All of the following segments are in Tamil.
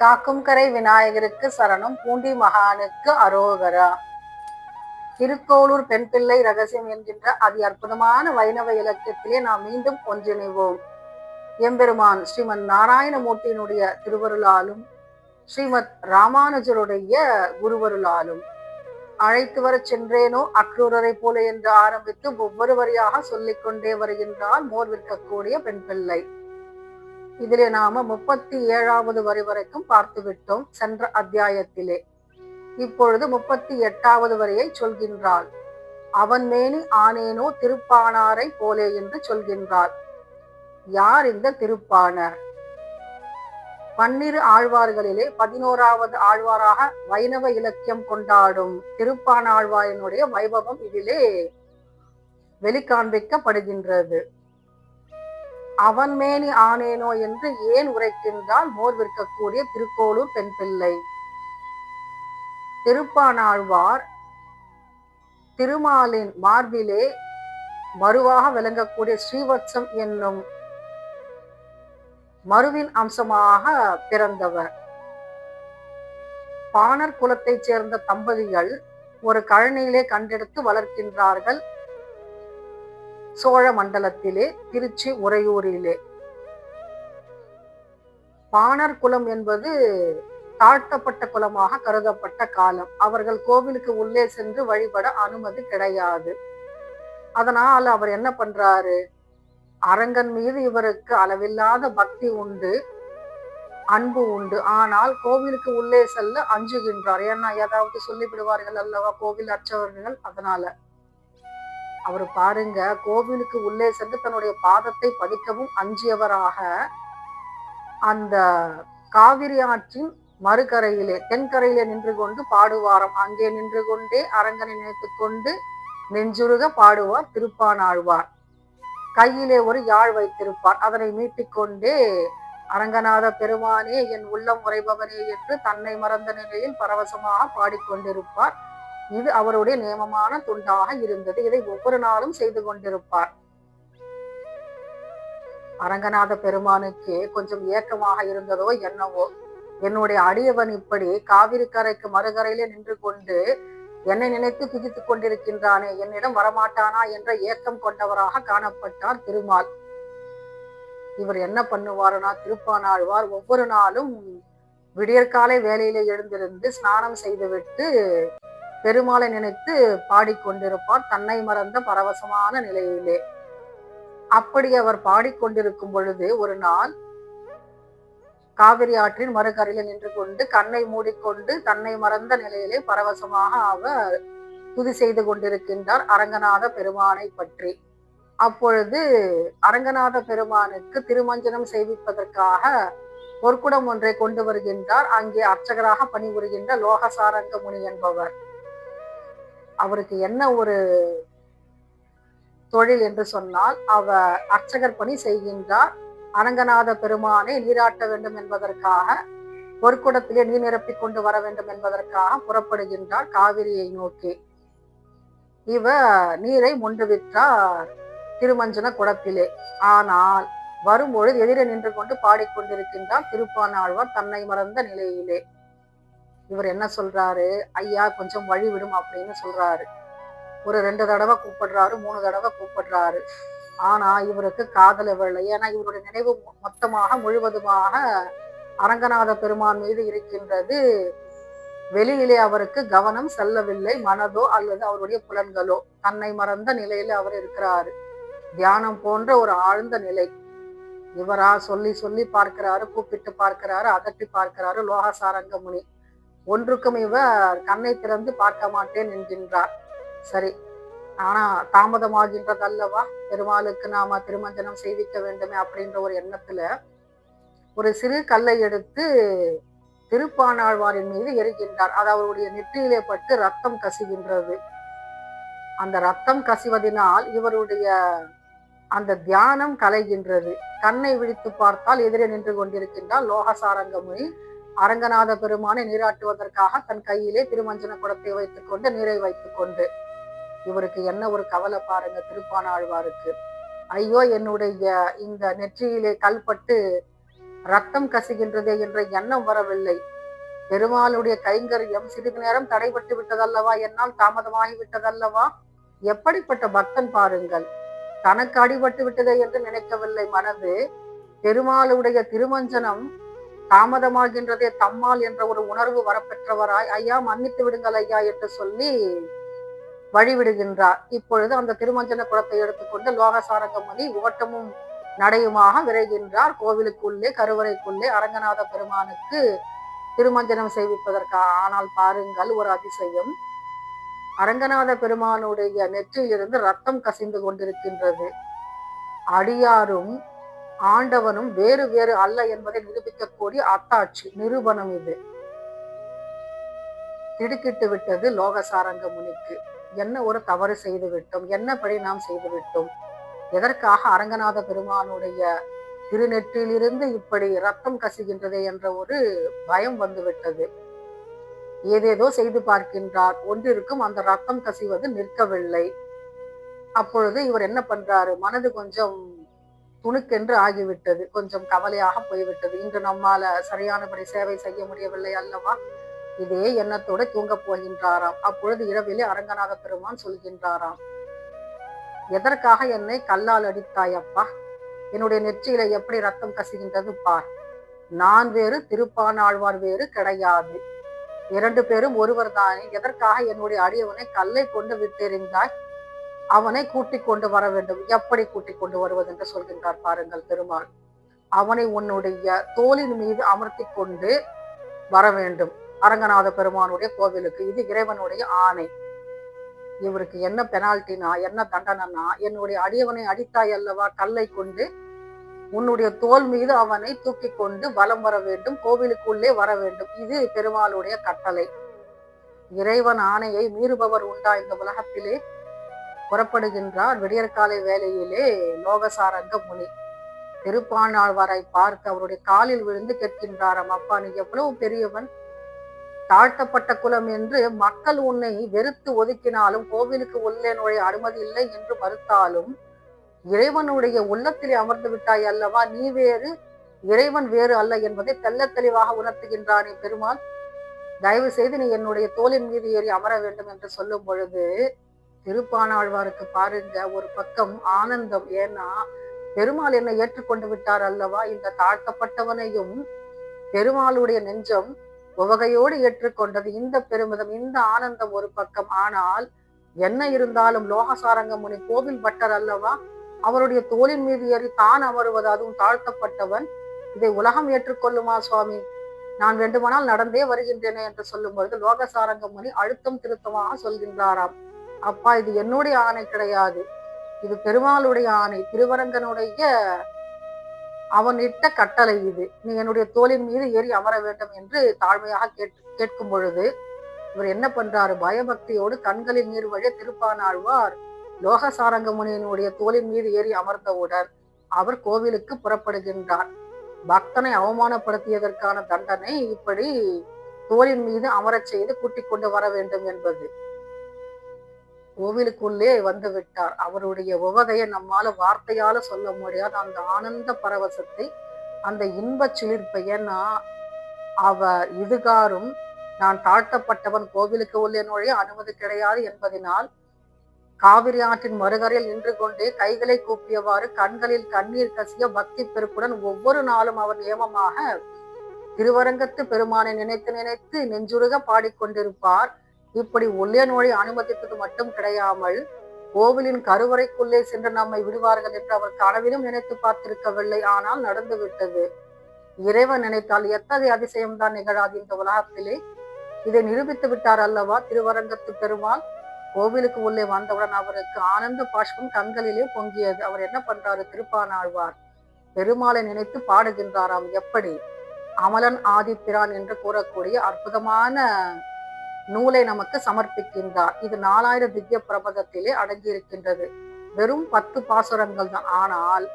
காக்கும் கரை விநாயகருக்கு சரணம், பூண்டி மகானுக்கு அரோகரா. திருக்கோளூர் பெண் பிள்ளை ரகசியம் என்கின்ற அதி அற்புதமான வைணவ இலக்கியத்திலே நாம் மீண்டும் ஒன்றிணைவோம். எம்பெருமான் ஸ்ரீமன் நாராயணமூர்த்தியினுடைய திருவருளாலும் ஸ்ரீமத் ராமானுஜருடைய குருவருளாலும் அழைத்து வர சென்றேனோ அக்ரூரரை போல என்று ஆரம்பித்து ஒவ்வொரு வரியாக சொல்லிக் கொண்டே வருகின்றால் மோர் விற்கக்கூடிய பெண் பிள்ளை. இதிலே நாம 37வது வரி வரைக்கும் பார்த்து விட்டோம் சென்ற அத்தியாயத்திலே. இப்பொழுது 38வது வரியை சொல்கின்றாள். அவன் மேனி ஆனேனோ திருப்பானாரை போலே என்று சொல்கின்றாள். யார் இந்த திருப்பானார்? 12 ஆழ்வார்களிலே 11வது ஆழ்வாராக வைணவ இலக்கியம் கொண்டாடும் திருப்பானாழ்வாரினுடைய வைபவம் இதிலே வெளிக்காண்பிக்கப்படுகின்றது. அவன் மேனி ஆனேனோ என்று ஏன் உரைக்கின்றால் மோர் விற்கக்கூடிய திருக்கோளூர் பெண் பிள்ளை. திருப்பானாழ்வார் திருமாலின் மார்பிலே மருவாக விளங்கக்கூடிய ஸ்ரீவத்சம் என்னும் மருவின் அம்சமாக பிறந்தவர். பாணர் குலத்தைச் சேர்ந்த தம்பதிகள் ஒரு கழனியிலே கண்டெடுத்து வளர்க்கின்றார்கள். சோழ மண்டலத்திலே திருச்சி உறையூரிலே. பாணர் குலம் என்பது தாழ்த்தப்பட்ட குலமாக கருதப்பட்ட காலம். அவர்கள் கோவிலுக்கு உள்ளே சென்று வழிபட அனுமதி கிடையாது. அதனால் அவர் என்ன பண்றாரு, அரங்கன் மீது இவருக்கு அளவில்லாத பக்தி உண்டு, அன்பு உண்டு. ஆனால் கோவிலுக்கு உள்ளே செல்ல அஞ்சுகின்றார். ஏன்னா ஏதாவது சொல்லிவிடுவார்கள் அல்லவா கோவில் அர்ச்சகர்கள். அதனால அவர் பாருங்க, கோவிலுக்கு உள்ளே சென்று தன்னுடைய பாதத்தை பதிக்கவும் அஞ்சியவராக அந்த காவிரி ஆற்றின் மறுகரையிலே தென்கரையிலே நின்று கொண்டு பாடுவாராம். அங்கே நின்று கொண்டே அரங்கனை நினைத்து கொண்டு நெஞ்சுருக பாடுவார் திருப்பானாழ்வார். கையிலே ஒரு யாழ் வைத்திருப்பார். அதனை மீட்டிக்கொண்டே அரங்கநாத பெருமானே என் உள்ளம் உறைபவனே என்று தன்னை மறந்த நிலையில் பரவசமாக பாடிக்கொண்டிருப்பார். இது அவருடைய நியமமான துண்டாக இருந்தது. இதை ஒவ்வொரு நாளும் செய்து கொண்டிருப்பார். அரங்கநாத பெருமானுக்கு கொஞ்சம் ஏக்கமாக இருந்ததோ என்னவோ, என்னுடைய அடியவன் இப்படி காவிரி கரைக்கு மறுகரையிலே நின்று கொண்டு என்னை நினைத்து துதித்துக் கொண்டிருக்கின்றானே, என்னிடம் வரமாட்டானா என்ற ஏக்கம் கொண்டவராக காணப்பட்டார் திருமால். இவர் என்ன பண்ணுவாருனா, திருப்பானாழ்வார் ஒவ்வொரு நாளும் விடியற்காலை வேலையிலே எழுந்திருந்து ஸ்நானம் செய்துவிட்டு பெருமாளை நினைத்து பாடிக்கொண்டிருப்பார் தன்னை மறந்த பரவசமான நிலையிலே. அப்படி அவர் பாடிக்கொண்டிருக்கும் பொழுது ஒரு நாள் காவிரி ஆற்றின் மறுகரையில் நின்று கொண்டு கண்ணை மூடிக்கொண்டு தன்னை மறந்த நிலையிலே பரவசமாக அவர் துதி செய்து கொண்டிருக்கின்றார் அரங்கநாத பெருமானை பற்றி. அப்பொழுது அரங்கநாத பெருமானுக்கு திருமஞ்சனம் செய்விப்பதற்காக பொற்குடம் ஒன்றை கொண்டு வருகின்றார். அங்கே அர்ச்சகராக பணிபுரிகின்ற லோகசாரங்க முனி என்பவர். அவருக்கு என்ன ஒரு தொழில் என்று சொன்னால், அவர் அர்ச்சகர் பணி செய்கின்றார். அரங்கநாத பெருமானை நீராட்ட வேண்டும் என்பதற்காக, பொற்குடத்திலே நீர் நிரப்பிக் கொண்டு வர வேண்டும் என்பதற்காக புறப்படுகின்றார் காவிரியை நோக்கி. இவர் நீரை மொண்டு விட்டார் திருமஞ்சன குடத்திலே. ஆனால் வரும்பொழுது எதிரே நின்று கொண்டு பாடிக்கொண்டிருக்கின்றார் திருப்பானாழ்வார் தன்னை மறந்த நிலையிலே. இவர் என்ன சொல்றாரு, ஐயா கொஞ்சம் வழி விடும் அப்படின்னு சொல்றாரு. ஒரு 2 தடவை கூப்பிடுறாரு, 3 தடவை கூப்பிடுறாரு. ஆனா இவருக்கு காதல விழலை. ஏன்னா இவருடைய நினைவு மொத்தமாக முழுவதுமாக அரங்கநாத பெருமான் மீது இருக்கின்றது. வெளியிலே அவருக்கு கவனம் செல்லவில்லை. மனதோ அல்லது அவருடைய புலன்களோ தன்னை மறந்த நிலையில அவர் இருக்கிறாரு. தியானம் போன்ற ஒரு ஆழ்ந்த நிலை. இவரா சொல்லி சொல்லி பார்க்கிறாரு, கூப்பிட்டு பார்க்கிறாரு, அதட்டி பார்க்கிறாரு லோகசாரங்க முனி. ஒன்றுக்கும் இவர் கண்ணை திறந்து பார்க்க மாட்டேன் என்கின்றார். சரி, ஆனா தாமதமாகின்றது அல்லவா, பெருமாளுக்கு நாம திருமஞ்சனம் செய்விக்க வேண்டுமே அப்படின்ற ஒரு எண்ணத்துல ஒரு சிறு கல்லை எடுத்து திருப்பானாழ்வாரின் மீது எரிகின்றார். அது அவருடைய நெற்றியிலே பட்டு ரத்தம் கசிகின்றது. அந்த ரத்தம் கசிவதனால் இவருடைய அந்த தியானம் கலைகின்றது. கண்ணை விழித்து பார்த்தால் எதிரே நின்று கொண்டிருக்கின்றார் லோகசாரங்க முனி. அரங்கநாத பெருமானை நீராட்டுவதற்காக தன் கையிலே திருமஞ்சன குடத்தை வைத்துக் கொண்டு நீரை வைத்துக் கொண்டு. இவருக்கு என்ன ஒரு கவலை பாருங்க திருப்பானாழ்வாருக்கு. ஐயோ, என்னுடைய இந்த நெற்றியிலே கல்பட்டு ரத்தம் கசிகின்றதே என்ற எண்ணம் வரவில்லை. பெருமாளுடைய கைங்கரியம் சிறிது நேரம் தடைபட்டு விட்டதல்லவா, என்னால் தாமதமாகி விட்டதல்லவா. எப்படிப்பட்ட பக்தன் பாருங்கள். தனக்கு அடிபட்டு விட்டதே என்று நினைக்கவில்லை மனது. பெருமாளுடைய திருமஞ்சனம் தாமதமாகின்றதே தம்மால் என்ற ஒரு உணர்வு வரப்பெற்றவராய், ஐயா மன்னித்து விடுங்கள் ஐயா என்று சொல்லி வழிவிடுகின்றார். இப்பொழுது அந்த திருமஞ்சன குடத்தை எடுத்துக்கொண்டு லோகசாரங்க முனி ஓட்டமும் நடையுமாக விரைகின்றார் கோவிலுக்குள்ளே, கருவறைக்குள்ளே அரங்கநாத பெருமானுக்கு திருமஞ்சனம் செய்விப்பதற்காக. ஆனால் பாருங்கள், ஒரு அதிசயம். அரங்கநாத பெருமானுடைய நெற்றியிலிருந்து ரத்தம் கசிந்து கொண்டிருக்கின்றது. அடியாரும் ஆண்டவனும் வேறு வேறு அல்ல என்பதை நிரூபிக்கக்கூடிய அத்தாட்சி, நிரூபணம் இது. திடுக்கிட்டு விட்டது லோகசாரங்க முனிக்கு. என்ன ஒரு தவறு செய்து விட்டோம், என்ன படி நாம் செய்து விட்டோம், எதற்காக அரங்கநாத பெருமானுடைய திருநெற்றிலிருந்து இப்படி ரத்தம் கசிகின்றதே என்ற ஒரு பயம் வந்துவிட்டது. ஏதேதோ செய்து பார்க்கின்றார், ஒன்றிற்கும் அந்த ரத்தம் கசிவது நிற்கவில்லை. அப்பொழுது இவர் என்ன பண்றாரு, மனது கொஞ்சம் துணுக்கென்று ஆகிவிட்டது, கொஞ்சம் கவலையாக போய்விட்டது. இன்று நம்மால சரியானபடி சேவை செய்ய முடியவில்லை அல்லவா. இதே எண்ணத்தோடு தூங்கப் போகின்றாராம். அப்பொழுது இரவிலே அரங்கநாத பெருமான் சொல்கின்றாராம், எதற்காக என்னை கல்லால் அடித்தாய் அப்பா, என்னுடைய நெற்றியில எப்படி ரத்தம் கசிகின்றது பார். நான் வேறு, திருப்பானாழ்வார் வேறு கிடையாது, 2 பேரும் ஒருவர் தானே. எதற்காக என்னுடைய அடியவனை கல்லை கொண்டு விட்டெறிந்தாய், அவனை கூட்டிக் கொண்டு வர வேண்டும். எப்படி கூட்டிக் கொண்டு வருவது என்று சொல்கின்றார் பாருங்கள் பெருமாள். அவனை உன்னுடைய தோளின் மீது அமர்த்தி கொண்டு வர வேண்டும் அரங்கநாத பெருமானுடைய கோவிலுக்கு. இது இறைவனுடைய ஆணை. இவருக்கு என்ன பெனால்டினா, என்ன தண்டனைனா, என்னுடைய அடியவனை அடித்தாய் அல்லவா கல்லை கொண்டு, உன்னுடைய தோல் மீது அவனை தூக்கி கொண்டு வலம் வர வேண்டும், கோவிலுக்குள்ளே வர வேண்டும். இது பெருமாளுடைய கட்டளை. இறைவன் ஆணையை மீறுபவர் உண்டா இந்த உலகத்திலே? புறப்படுகின்றார் விடியற்காலை வேளையிலே லோகசாரங்க முனி. திருப்பாணாழ்வாரை பார்த்து அவருடைய காலில் விழுந்து கேட்கின்றாராம், அப்பா நீ எவ்வளவு பெரியவன், தாழ்த்தப்பட்ட குலம் என்று மக்கள் உன்னை வெறுத்து ஒதுக்கினாலும், கோவிலுக்கு உள்ளே நுழைய அனுமதி இல்லை என்று மறுத்தாலும், இறைவனுடைய உள்ளத்திலே அமர்ந்து விட்டாய் அல்லவா, நீ வேறு இறைவன் வேறு அல்ல என்பதை தெல்ல தெளிவாக உணர்த்துகின்றானே பெருமாள். தயவு செய்து நீ என்னுடைய தோளின் மீது ஏறி அமர வேண்டும் என்று சொல்லும் பொழுது திருப்பாணாழ்வாருக்கு பாருங்க ஒரு பக்கம் ஆனந்தம். ஏன்னா பெருமாள் என்னை ஏற்றுக்கொண்டு விட்டார் அல்லவா. இந்த தாழ்த்தப்பட்டவனையும் பெருமாளுடைய நெஞ்சம் உவகையோடு ஏற்றுக்கொண்டது. இந்த பெருமிதம், இந்த ஆனந்தம் ஒரு பக்கம். ஆனால் என்ன இருந்தாலும் லோகசாரங்க முனி கோவில் பட்டர் அல்லவா, அவருடைய தோளின் மீது ஏறி தான் அமருவது, அதுவும் தாழ்த்தப்பட்டவன், இதை உலகம் ஏற்றுக்கொள்ளுமா சுவாமி, நான் வேண்டுமானால் நடந்தே வருகின்றேனே என்று சொல்லும் பொழுது லோகசாரங்க முனி அழுத்தம் திருத்தமாக சொல்கின்றாராம், அப்பா இது என்னுடைய ஆணை கிடையாது, இது பெருமாளுடைய ஆணை, திருவரங்கனுடைய அவன் இட்ட கட்டளை இது, நீ என்னுடைய தோளின் மீது ஏறி அமர வேண்டும் என்று தாழ்மையாக கேட்கும் பொழுது இவர் என்ன பண்றாரு, பயபக்தியோடு கண்களில் நீர் வழிய திருப்பானாழ்வார் லோகசாரங்க முனியினுடைய தோளின் மீது ஏறி அமர்ந்தவுடன் அவர் கோவிலுக்கு புறப்படுகின்றார். பக்தனை அவமானப்படுத்தியதற்கான தண்டனை இப்படி தோளின் மீது அமரச் செய்து கூட்டிக் கொண்டு வர வேண்டும் என்பது. கோவிலுக்குள்ளே வந்து விட்டார். அவருடைய உவகையை நம்மால வார்த்தையால சொல்ல முடியாது. அந்த ஆனந்த பரவசத்தை, அந்த இன்பச் சிலிர்ப்பை. ஏன்னா அவர் இதுகாரும் நான் தாழ்த்தப்பட்டவன், கோவிலுக்கு உள்ளே நுழைய அனுமதி கிடையாது என்பதனால் காவிரி ஆற்றின் மறுகரையில் நின்று கொண்டே கைகளை கூப்பியவாறு கண்களில் கண்ணீர் கசிய பக்தி பெருக்குடன் ஒவ்வொரு நாளும் அவர் நியமமாக திருவரங்கத்து பெருமானை நினைத்து நினைத்து நெஞ்சுருக பாடிக்கொண்டிருப்பார். இப்படி உள்ளே நுழைய அனுமதித்தது மட்டும் கிடையாமல் கோவிலின் கருவறைக்குள்ளே சென்று நம்மை விடுவார்கள் என்று அவர் கனவிலும் நினைத்து பார்த்திருக்கவில்லை. ஆனால் நடந்து விட்டது. இறைவன் நினைத்தால் எத்தகைய அதிசயம்தான் நிகழாது இந்த உலகத்திலே. இதை நிரூபித்து விட்டார் அல்லவா திருவரங்கத்து பெருமாள். கோவிலுக்கு உள்ளே வந்தவுடன் அவருக்கு ஆனந்த பாஷ்பம் கண்களிலே பொங்கியது. அவர் என்ன பண்றாரு, திருப்பானாழ்வார் பெருமாளை நினைத்து பாடுகின்றாராம். எப்படி அமலன் ஆதிப்பிரான் என்று கூறக்கூடிய அற்புதமான நூலை நமக்கு சமர்ப்பிக்கின்றார். இது 4000 திவ்ய பிரபந்தத்திலே அடங்கி இருக்கின்றது. வெறும் 10 பாசுரங்கள் தான். ஆனால்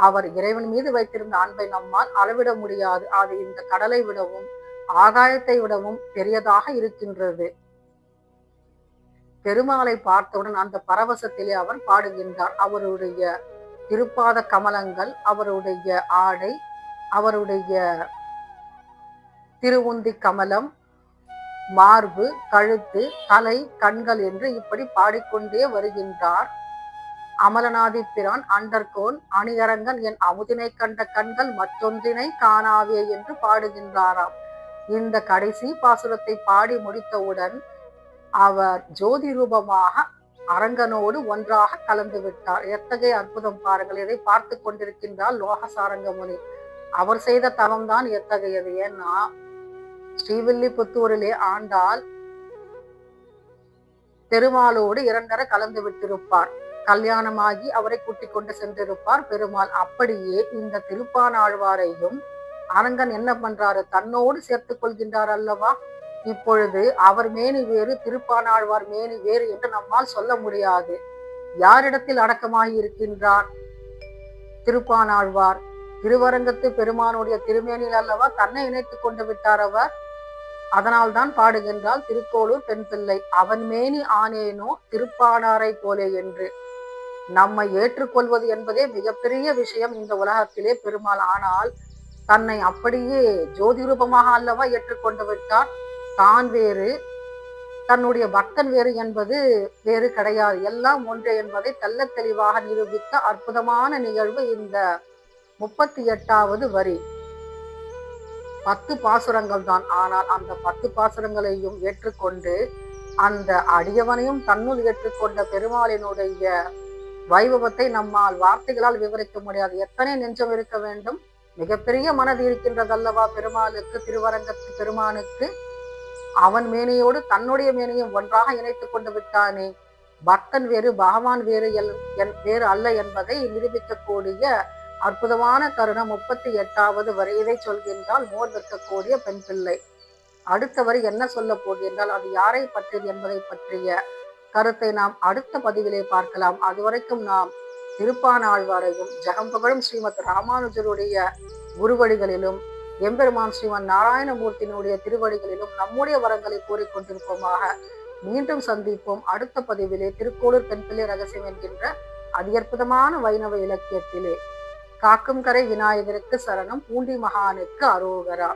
அவர் இறைவன் மீது வைத்திருந்த அன்பை நம்மால் அளவிட முடியாது. அது இந்த கடலை விடவும் ஆகாயத்தை விடவும் பெரியதாக இருக்கின்றது. பெருமாளை பார்த்தவுடன் அந்த பரவசத்திலே அவர் பாடுகின்றார். அவருடைய திருப்பாத கமலங்கள், அவருடைய ஆடை, அவருடைய திருவுந்தி கமலம், மார்பு, கழுத்து, தலை, கண்கள் என்று இப்படி பாடிக்கொண்டே வருகின்றார். அமலநாதிப்பிரான் அண்டர்கோன் அணியரங்கன் என் அமுதினை கண்ட கண்கள் மற்றொன்றினை காணாவே என்று பாடுகின்றாராம். இந்த கடைசி பாசுரத்தை பாடி முடித்தவுடன் அவர் ஜோதி ரூபமாக அரங்கனோடு ஒன்றாக கலந்து விட்டார். எத்தகைய அற்புதம் பாருங்கள். இதை பார்த்து கொண்டிருக்கின்றார் லோகசாரங்க முனி. அவர் செய்த தவம்தான் எத்தகையது. ஏன்னா ஸ்ரீவில்லிபுத்தூரிலே ஆண்டாள் பெருமாளோடு இரண்டர கலந்து விட்டிருப்பார். கல்யாணமாகி அவரை கூட்டிக் கொண்டு சென்றிருப்பார் பெருமாள். அப்படியே இந்த திருப்பானாழ்வாரையும் அரங்கன் என்ன பண்றாரு, தன்னோடு சேர்த்துக் கொள்கின்றார் அல்லவா. இப்பொழுது அவர் மேனி வேறு, திருப்பானாழ்வார் மேனி வேறு என்று நம்மால் சொல்ல முடியாது. யாரிடத்தில் அடக்கமாகி இருக்கின்றார் திருப்பானாழ்வார்? திருவரங்கத்து பெருமானுடைய திருமேனியில் அல்லவா தன்னை இணைத்துக் கொண்டு விட்டார் அவர். அதனால்தான் பாடுகின்றால் திருக்கோளூர் பெண் பிள்ளை, அவன் மேனி ஆனேனோ திருப்பானாரை போலே என்று. நம்மை ஏற்றுக்கொள்வது என்பதே மிகப்பெரிய விஷயம் இந்த உலகத்திலே பெருமாள். ஆனால் தன்னை அப்படியே ஜோதி ரூபமாக அல்லவா ஏற்றுக்கொண்டு விட்டார். தான் வேறு, தன்னுடைய பக்தன் வேறு என்பது வேறு கிடையாது, எல்லாம் ஒன்றே என்பதை தெல்ல தெளிவாக நிரூபித்த அற்புதமான நிகழ்வு இந்த 38வது வரி. 10 பாசுரங்கள் தான். ஆனால் அந்த 10 பாசுரங்களையும் ஏற்றுக்கொண்டு அந்த அடியவனையும் தன்னுள் ஏற்றுக்கொண்ட பெருமாளினுடைய வைபவத்தை நம்மால் வார்த்தைகளால் விவரிக்க முடியாது. எத்தனை நெஞ்சம் இருக்க வேண்டும், மிகப்பெரிய மனது இருக்கின்றதல்லவா பெருமாளுக்கு, திருவரங்கத்து பெருமானுக்கு. அவன் மேனியோடு தன்னுடைய மேனியும் ஒன்றாக இணைத்துக் கொண்டு விட்டானே. பக்தன் வேறு, பகவான் வேறு வேறு அல்ல என்பதை நிரூபிக்கக்கூடிய அற்புதமான தருணம் 38வது வரி. இதை சொல்கின்றால் மோர் விற்கக்கூடிய பெண் பிள்ளை. அடுத்த வரி என்ன சொல்ல போகின்றால் அது யாரை பற்றியது என்பதை பற்றிய கருத்தை நாம் அடுத்த பதிவிலே பார்க்கலாம். அதுவரைக்கும் நாம் திருப்பானாழ்வாரையும் ஜெகம்பகழும் ஸ்ரீமத் ராமானுஜருடைய குருவடிகளிலும் எம்பெருமான் ஸ்ரீமன் நாராயணமூர்த்தியினுடைய திருவடிகளிலும் நம்முடைய வரங்களை கூறிக்கொண்டிருப்போமாக. மீண்டும் சந்திப்போம் அடுத்த பதிவிலே. திருக்கோளூர் பெண் பிள்ளை ரகசியம் என்கின்ற அற்புதமான வைணவ இலக்கியத்திலே. காக்கும் கரை விநாயகருக்கு சரணம், பூண்டி மகானுக்கு அரோகரா.